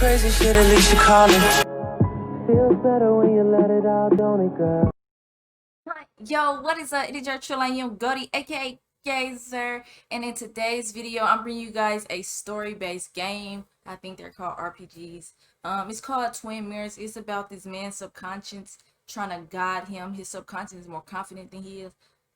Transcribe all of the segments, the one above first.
crazy shit, at least you call it. Feels better when you let it out, don't it, girl? Yo, what is up? It is your chill and young Goody, aka Gazer, and in today's video, I'm bringing you guys a story-based game. I think they're called RPGs. It's called Twin Mirrors. It's about this man's subconscious trying to guide him. His subconscious is more confident than he is.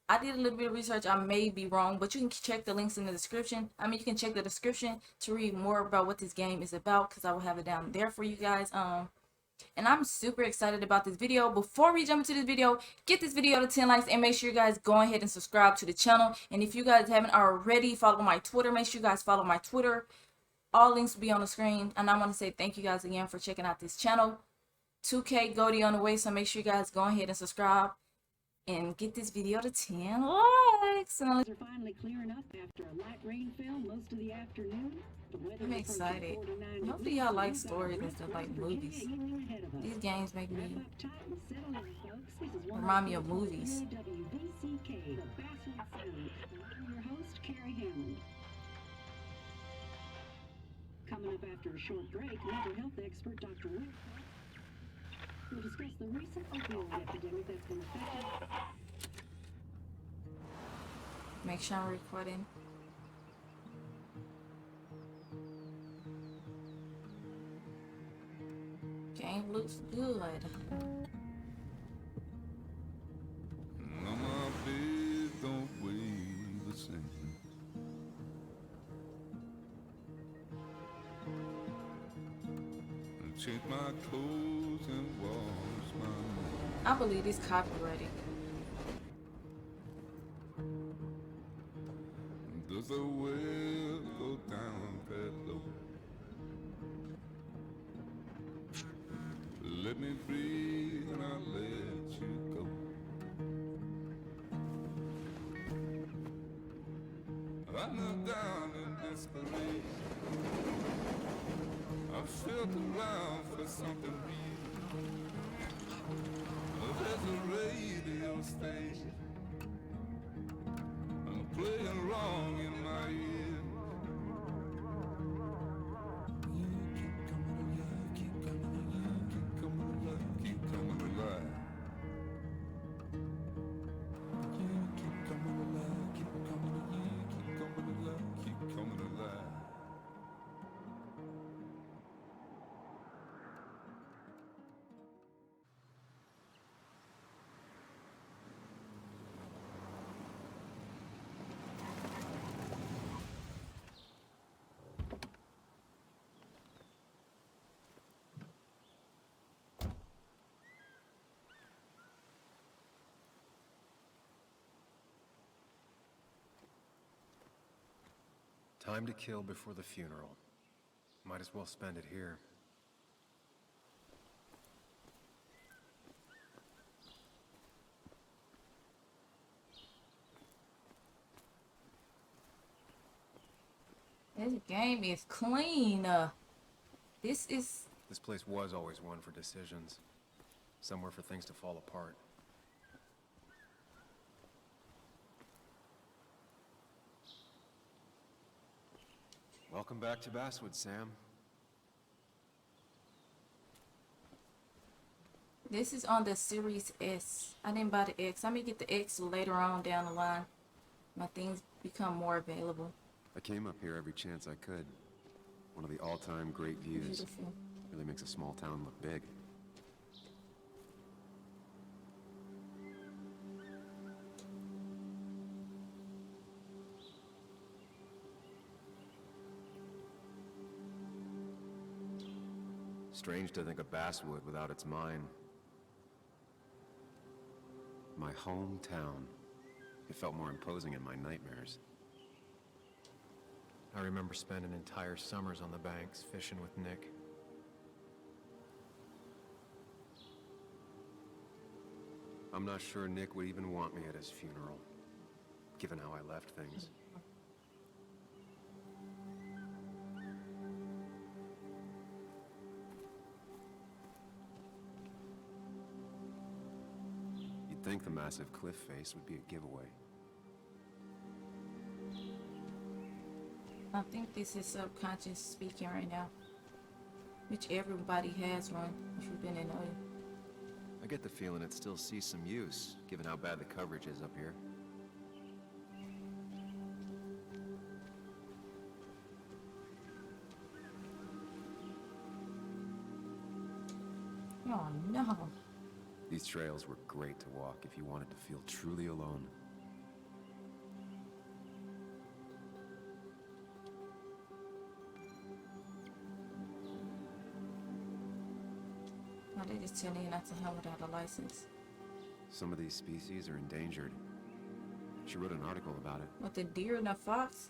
I did a little bit of research. I may be wrong, but you can check the links in the description. You can check the description to read more about what this game is about, because I will have it down there for you guys. And I'm super excited about this video. Before we jump into this video, get this video to 10 likes and make sure you guys go ahead and subscribe to the channel. And if you guys haven't already, follow my Twitter. Make sure you guys follow my Twitter. All links will be on the screen. And I want to say thank you guys again for checking out this channel. 2K Goldie on the way, so make sure you guys go ahead and subscribe and get this video to 10 likes. And are finally clearing up after a light rain fell most of the afternoon. I'm excited. Hopefully y'all like stories and stuff, like movies. These games make me remind me of movies. Coming up after a short break, mental health expert Dr. Rick will discuss the recent opioid epidemic that's been affecting. Make sure I'm recording. Game looks good. My bed don't weigh the same. Change my clothes and wash my. I believe it's copyrighted. Does the well go down that low? Let me breathe and I'll let you go. I knelt down in desperation. I felt around for something real. There's a radio station. I'm playing wrong in my ear. Time to kill before the funeral. Might as well spend it here. This game is clean. This place was always one for decisions. Somewhere for things to fall apart. Welcome back to Basswood, Sam. This is on the Series S. I didn't buy the X. I may get the X later on down the line. My things become more available. I came up here every chance I could. One of the all-time great views. Beautiful. Really makes a small town look big. Strange to think of Basswood without its mine. My hometown. It felt more imposing in my nightmares. I remember spending entire summers on the banks, fishing with Nick. I'm not sure Nick would even want me at his funeral, given how I left things. think the massive cliff face would be a giveaway. I think this is subconscious speaking right now. Which everybody has one if you've been in oil. I get the feeling it still sees some use, given how bad the coverage is up here. Oh no. These trails were great to walk if you wanted to feel truly alone. Why they just telling you not to hunt without a license? Some of these species are endangered. She wrote an article about it. With the deer and the fox?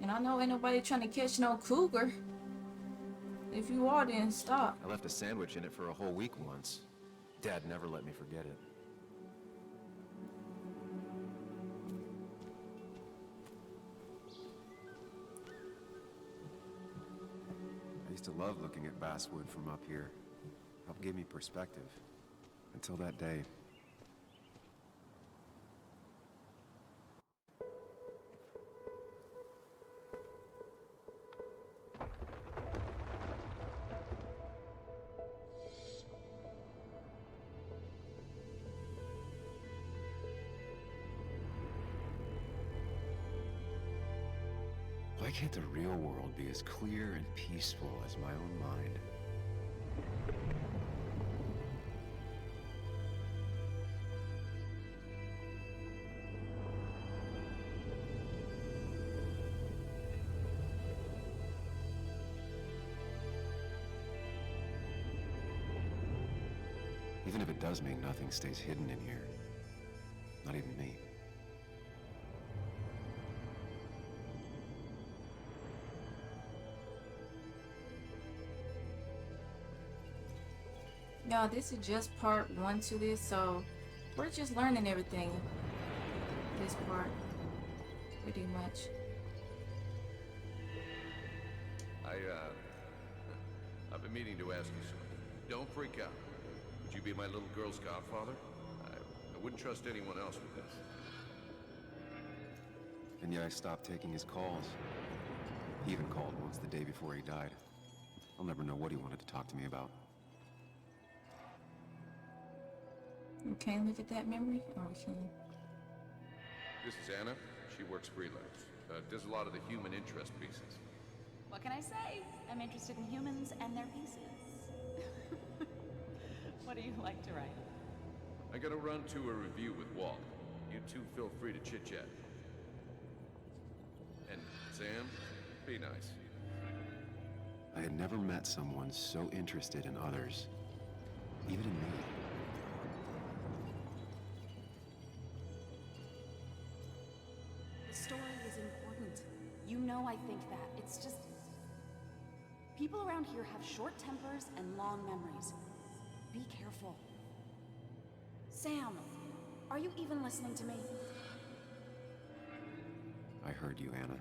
And I know ain't nobody trying to catch no cougar. If you are, then stop. I left a sandwich in it for a whole week once. Dad never let me forget it. I used to love looking at Basswood from up here. Helped give me perspective. Until that day. Why can't the real world be as clear and peaceful as my own mind? Even if it does mean nothing stays hidden in here. Not even me. Y'all, this is just part 1 to this, so we're just learning everything. This part, pretty much. I've been meaning to ask you something. Don't freak out. Would you be my little girl's godfather? I wouldn't trust anyone else with this. And yet I stopped taking his calls. He even called once the day before he died. I'll never know what he wanted to talk to me about. You can't look at that memory? Or we can? This is Anna. She works freelance. Does a lot of the human interest pieces. What can I say? I'm interested in humans and their pieces. What do you like to write? I gotta run to a review with Walt. You two feel free to chit-chat. And Sam, be nice. I had never met someone so interested in others. Even in me. The story is important. You know I think that. It's just... people around here have short tempers and long memories. Be careful. Sam, are you even listening to me? I heard you, Anna.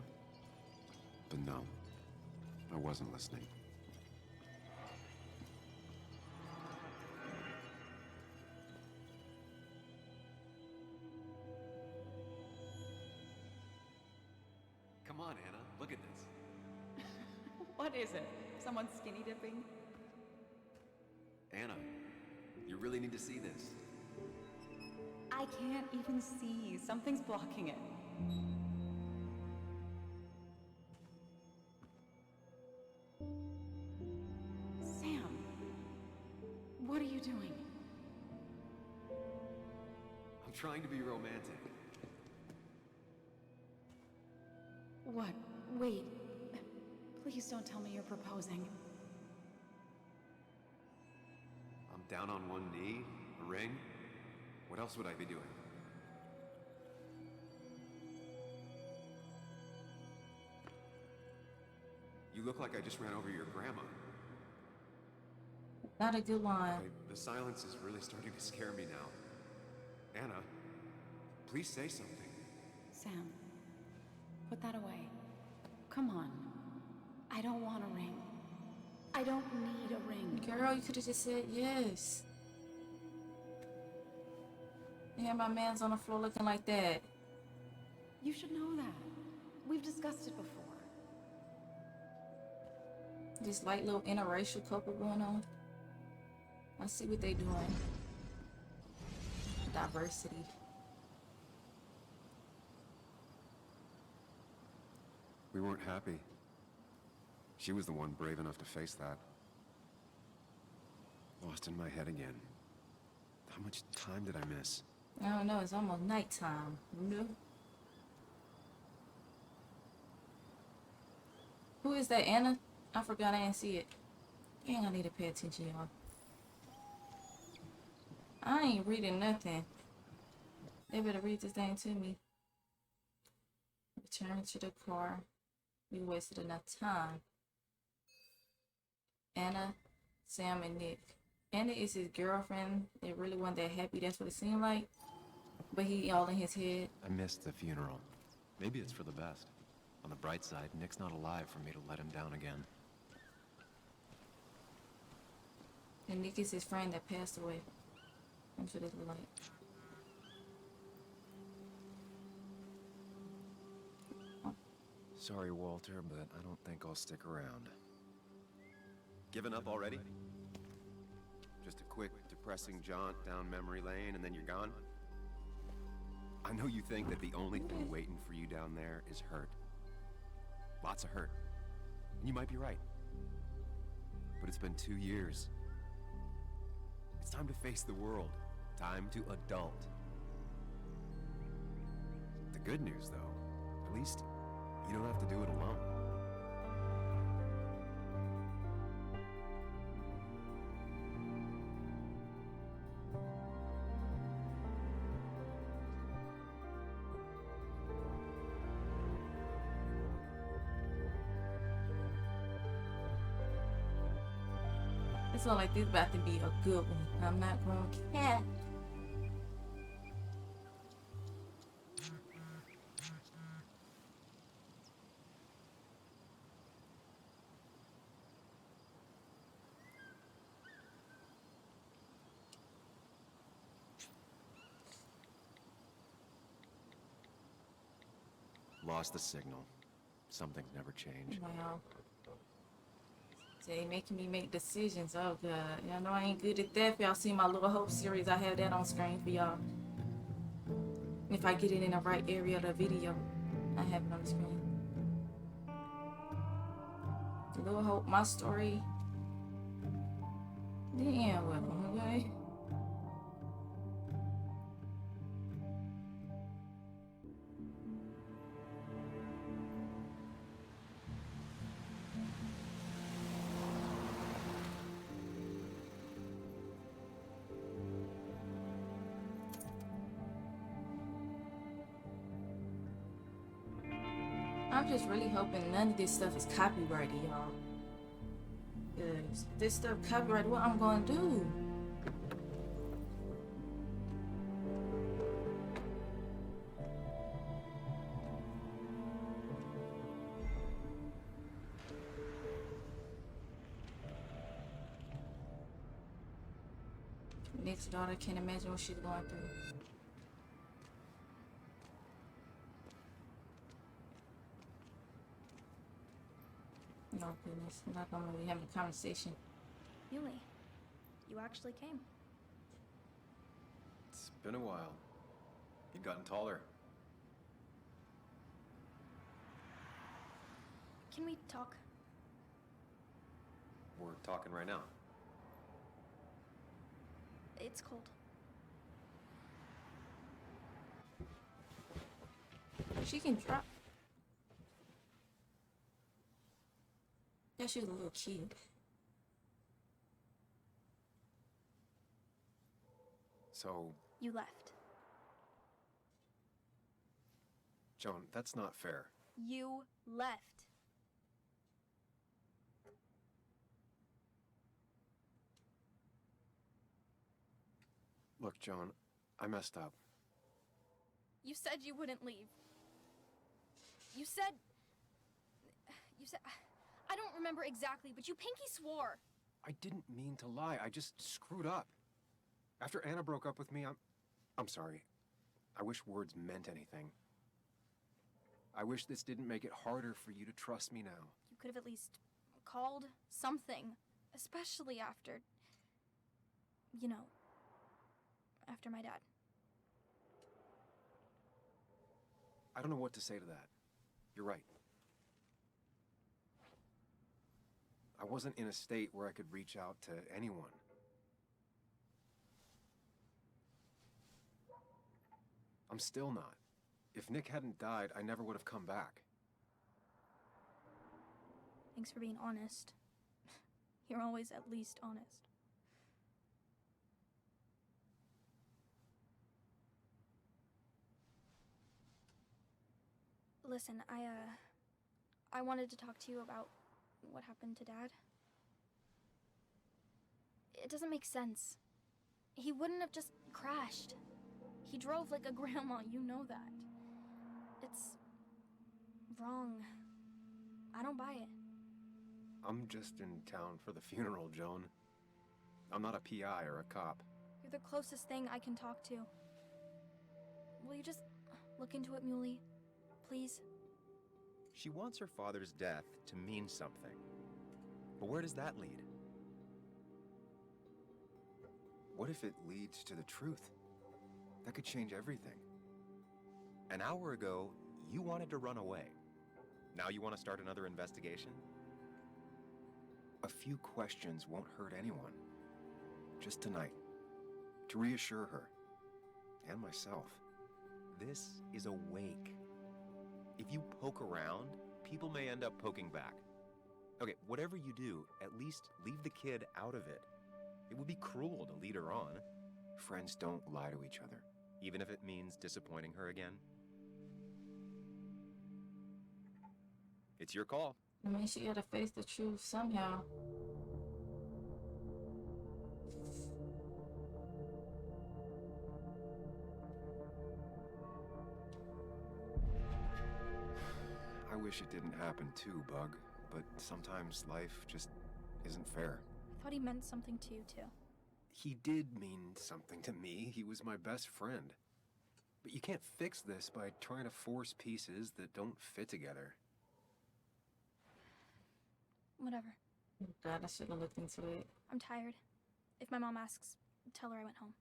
But no, I wasn't listening. Come on, Anna, look at this. What is it? Someone skinny dipping? Anna, you really need to see this. I can't even see. Something's blocking it. Sam, what are you doing? I'm trying to be romantic. What? Wait. Please don't tell me you're proposing. I'm down on one knee, a ring. What else would I be doing? You look like I just ran over your grandma. Not a good line. The silence is really starting to scare me now. Anna, please say something. Sam, put that away. Come on. I don't want a ring. I don't need a ring. Girl, you could have just said yes. Yeah, my man's on the floor looking like that. You should know that. We've discussed it before. This like little interracial couple going on. Let's see what they doing. Diversity. We weren't happy. She was the one brave enough to face that. Lost in my head again. How much time did I miss? I don't know, it's almost nighttime, you know? Who is that, Anna? I forgot I didn't see it. Dang, I need to pay attention, y'all. I ain't reading nothing. They better read this thing to me. Return to the car. We wasted enough time. Anna, Sam, and Nick. Anna is his girlfriend. They really weren't that happy. That's what it seemed like. But he all in his head. I missed the funeral. Maybe it's for the best. On the bright side, Nick's not alive for me to let him down again. And Nick is his friend that passed away. That's what it looked like. Sorry, Walter, but I don't think I'll stick around. Given up already? Just a quick, depressing jaunt down memory lane and then you're gone? I know you think that the only thing waiting for you down there is hurt. Lots of hurt. And you might be right. But it's been 2 years. It's time to face the world. Time to adult. The good news, though, at least you don't have to do it alone. It's not like this about to be a good one. I'm not gonna care. Lost the signal. Some things never change. Wow. They making me make decisions. Oh god. Y'all know I ain't good at that. If y'all see my Little Hope series, I have that on screen for y'all. If I get it in the right area of the video, I have it on the screen. Little Hope, my story. The end with them, okay? I'm just really hoping none of this stuff is copyrighted, y'all. Cause this stuff copyrighted, what I'm gonna do? Nick's daughter can't imagine what she's going through. Oh goodness, I'm not gonna really have a conversation. Yuli, you actually came. It's been a while. You've gotten taller. Can we talk? We're talking right now. It's cold. She can drop. Yeah, she was a little kid. So, You left. Joan, that's not fair. You left. Look, Joan, I messed up. You said you wouldn't leave. You said... I don't remember exactly, but you pinky swore. I didn't mean to lie. I just screwed up. After Anna broke up with me, I'm sorry. I wish words meant anything. I wish this didn't make it harder for you to trust me now. You could have at least called, something. Especially after... you know, after my dad. I don't know what to say to that. You're right. I wasn't in a state where I could reach out to anyone. I'm still not. If Nick hadn't died, I never would have come back. Thanks for being honest. You're always at least honest. Listen, I wanted to talk to you about what happened to Dad. It doesn't make sense. He wouldn't have just crashed. He drove like a grandma, you know that. It's wrong. I don't buy it. I'm just in town for the funeral, Joan. I'm not a PI or a cop. You're the closest thing I can talk to. Will you just look into it, Muley? Please? She wants her father's death to mean something. But where does that lead? What if it leads to the truth? That could change everything. An hour ago, you wanted to run away. Now you want to start another investigation? A few questions won't hurt anyone. Just tonight. To reassure her. And myself. This is a wake. If you poke around, people may end up poking back. Okay, whatever you do, at least leave the kid out of it. It would be cruel to lead her on. Friends don't lie to each other. Even if it means disappointing her again. It's your call. I mean, she had to face the truth somehow. I wish it didn't happen too, Bug. But sometimes life just isn't fair. I thought he meant something to you, too. He did mean something to me. He was my best friend. But you can't fix this by trying to force pieces that don't fit together. Whatever. God, I should have looked into it. I'm tired. If my mom asks, tell her I went home.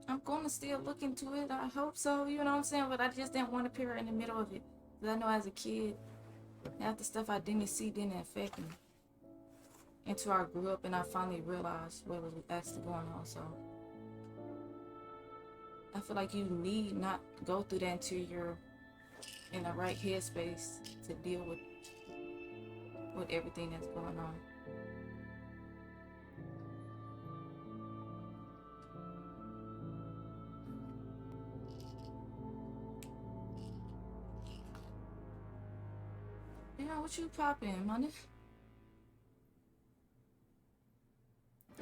I'm going to still look into it. I hope so, you know what I'm saying? But I just didn't want to put her in the middle of it. Because I know as a kid, half the stuff I didn't see didn't affect me. Until I grew up and I finally realized what was actually going on, so. I feel like you need not go through that until you're in the right headspace to deal with everything that's going on. Yeah, what you popping, money?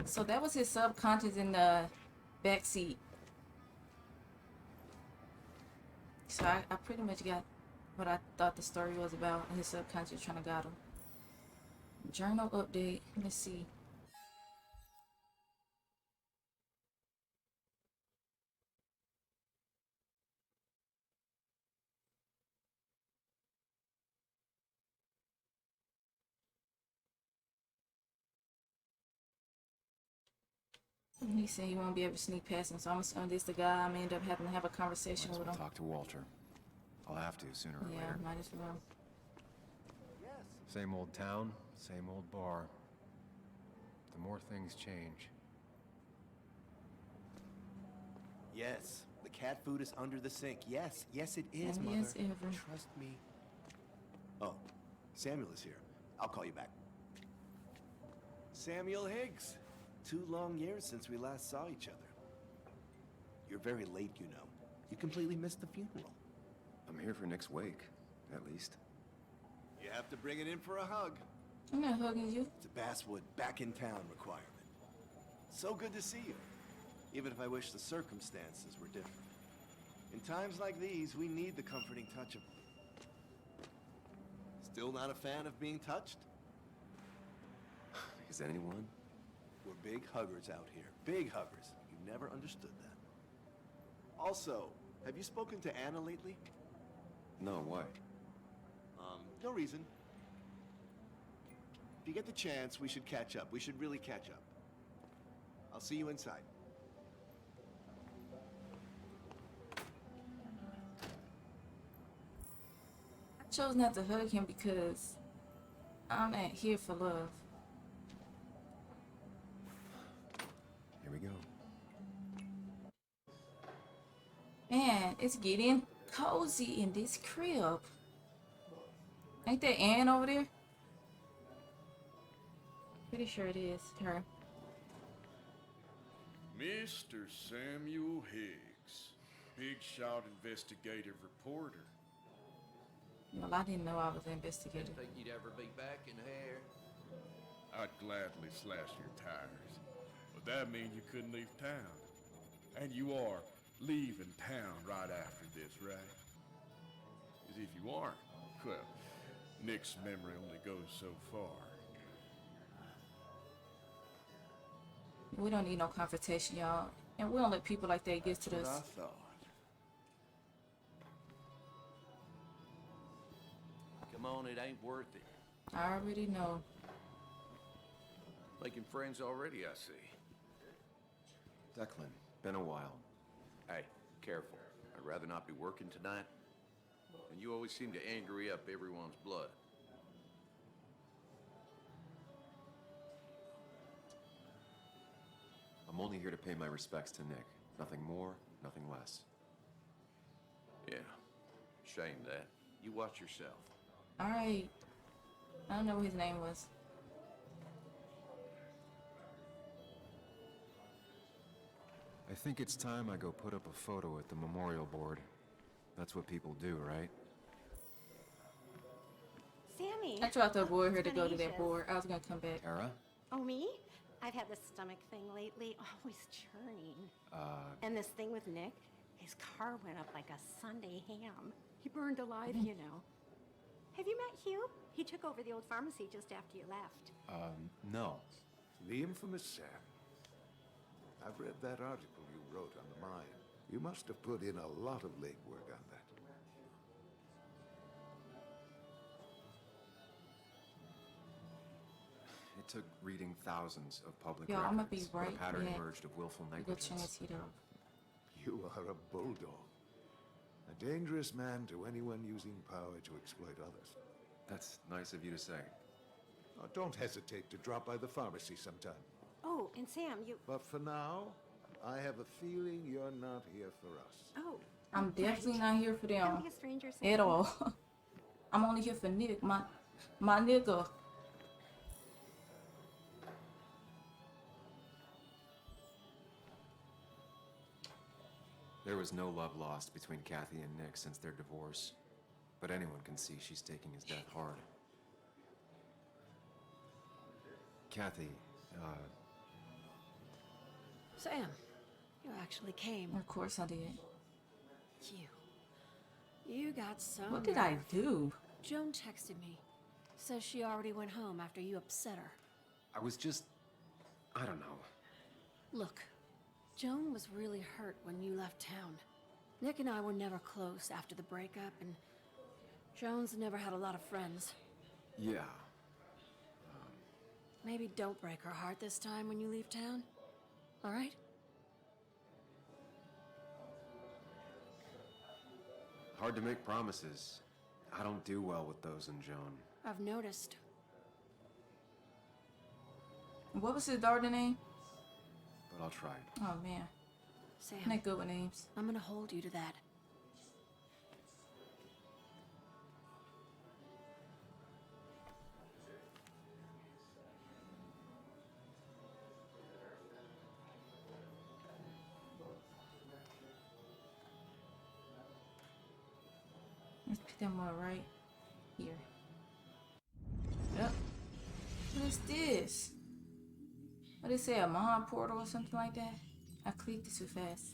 So that was his subconscious in the backseat. So I pretty much got what I thought the story was about, and his subconscious trying to guide him. Journal update. Let's see. He said he won't be able to sneak past him, so I'm assuming this the guy I'm end up having to have a conversation with him. Talk to Walter. I'll have to sooner or Yeah, later. might as well. Same old town, same old bar. The more things change. Yes, the cat food is under the sink. Yes, yes it is, And Mother. yes, ever. Trust me. Oh, Samuel is here. I'll call you back. Samuel Higgs. 2 long years since we last saw each other. You're very late, you know. You completely missed the funeral. I'm here for Nick's wake, at least. You have to bring it in for a hug. I'm not hugging you. It's a Basswood back in town requirement. So good to see you. Even if I wish the circumstances were different. In times like these, we need the comforting touch of... Still not a fan of being touched? Is anyone? We're big huggers out here. Big huggers. You never understood that. Also, Have you spoken to Anna lately? No, why? No reason. If you get the chance, we should catch up. We should really catch up. I'll see you inside. I chose not to hug him because I'm not here for love. Here we go. Man, it's getting cozy in this crib. Ain't that Ann over there? Pretty sure it is her. Mr. Samuel Higgs, big shot investigative reporter. Well, I didn't know I was investigating. Didn't think you'd ever be back in here. I'd gladly slash your tires, but that means you couldn't leave town. And you are leaving town right after this, right? As if you aren't, well, Nick's memory only goes so far. We don't need no confrontation, y'all. And we don't let people like that get to That's what us. I thought. Come on, it ain't worth it. I already know. Making friends already, I see. Declan, been a while. Hey, careful. I'd rather not be working tonight. And you always seem to angry up everyone's blood. I'm only here to pay my respects to Nick. Nothing more, nothing less. Yeah. Shame that. You watch yourself. Alright. I don't know what his name was. I think it's time I go put up a photo at the memorial board. That's what people do, right? Sammy. I tried to avoid her it's to go to been that ages. board. I was gonna come back. Era? Oh, me? I've had this stomach thing lately, always churning. And this thing with Nick, his car went up like a Sunday ham. He burned alive, you know. Have you met Hugh? He took over the old pharmacy just after you left. No. The infamous Sam. I've read that article you wrote on the mine. You must have put in a lot of legwork on that. It took reading thousands of public Yo, records. I'ma be but right a pattern back. emerged of willful Go negligence. chance it up. You are a bulldog. A dangerous man to anyone using power to exploit others. That's nice of you to say. Oh, don't hesitate to drop by the pharmacy sometime. Oh, and Sam, you... But for now, I have a feeling you're not here for us. Oh. I'm definitely not here for them Don't be a stranger, Sam. at all. I'm only here for Nick, my nigga. There was no love lost between Kathy and Nick since their divorce. But anyone can see she's taking his death hard. Kathy, Sam, you actually came. Of course I did. You got some What did I nerve. do? Joan texted me. Says she already went home after you upset her. I was just... I don't know. Look, Joan was really hurt when you left town. Nick and I were never close after the breakup, and Joan's never had a lot of friends. Yeah. Maybe don't break her heart this time when you leave town. All right? Hard to make promises. I don't do well with those in Joan. I've noticed. What was his daughter name? But I'll try. Oh man. Sam, I'm not good with names. I'm gonna hold you to that. Let's put them all right here. Yep. What is this? What did it say? A mod portal or something like that? I clicked it too fast.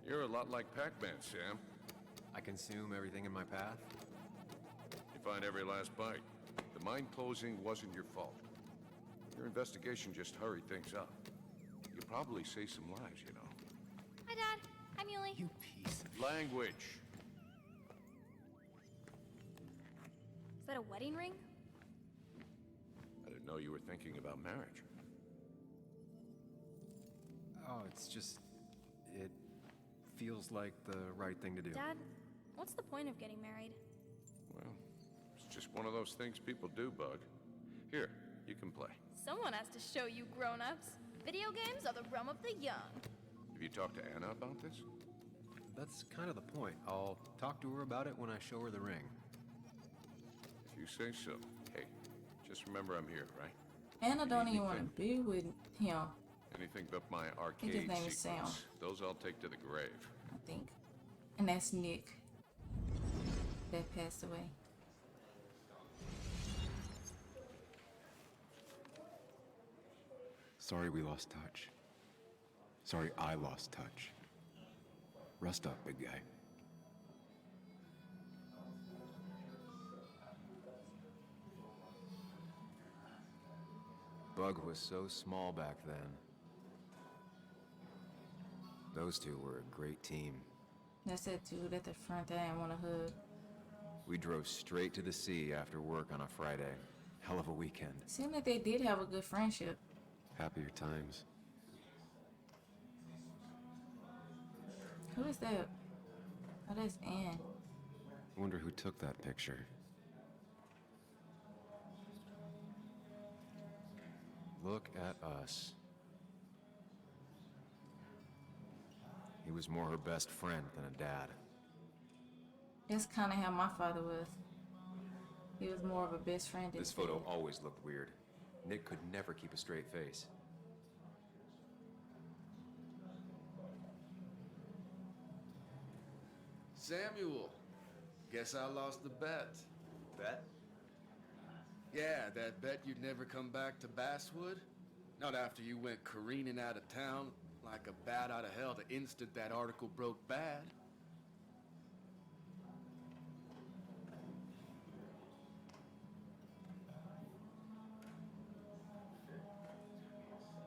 You're a lot like Pac-Man, Sam. I consume everything in my path? You find every last bite. The mine closing wasn't your fault. Your investigation just hurried things up. You probably saved some lives, you know. Hi, Dad. Hi, Muley. You piece of... Language. Is that a wedding ring? I didn't know you were thinking about marriage. Oh, it's just... it feels like the right thing to do. Dad, what's the point of getting married? Well, it's just one of those things people do, Bug. Here, you can play. Someone has to show you grown-ups. Video games are the realm of the young. Have you talked to Anna about this? That's kind of the point. I'll talk to her about it when I show her the ring. If you say so. Hey, just remember I'm here, right? Anna don't even want to be with him. Anything but my his arcade name is sequels. Sam. Those I'll take to the grave. I think. And that's Nick. That passed away. Sorry we lost touch. Sorry I lost touch. Rest up, big guy. Bug was so small back then. Those two were a great team. That's that dude at the front that I didn't want to hug. We drove straight to the sea after work on a Friday. Hell of a weekend. Seemed like they did have a good friendship. Happier times. Who is that? Oh, that's Ann. I wonder who took that picture. Look at us. He was more her best friend than a dad. That's kind of how my father was. He was more of a best friend than This photo always looked weird. Nick could never keep a straight face. Samuel, guess I lost the bet. Bet? Yeah, that bet you'd never come back to Basswood? Not after you went careening out of town like a bat out of hell the instant that article broke bad.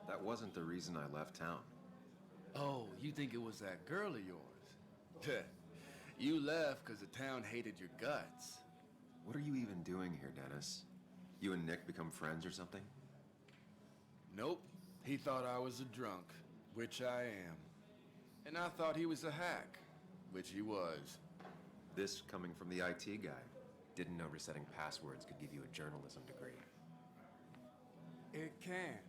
That wasn't the reason I left town. Oh, you think it was that girl of yours? You left because the town hated your guts. What are you even doing here, Dennis? You and Nick become friends or something? Nope. He thought I was a drunk, which I am. And I thought he was a hack, which he was. This coming from the IT guy. Didn't know resetting passwords could give you a journalism degree. It can.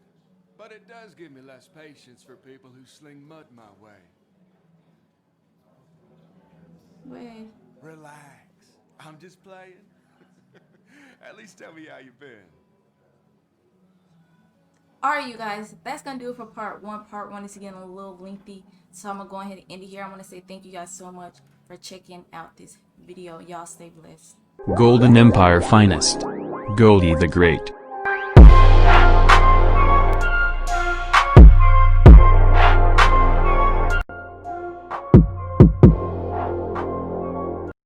But it does give me less patience for people who sling mud my way. Wait. Relax. I'm just playing. At least tell me how you been. Alright, you guys, that's gonna do it for part one. Part one is getting a little lengthy, so I'm gonna go ahead and end it here. I want to say thank you guys so much for checking out this video. Y'all stay blessed. Golden Empire Finest. Goldie the Great.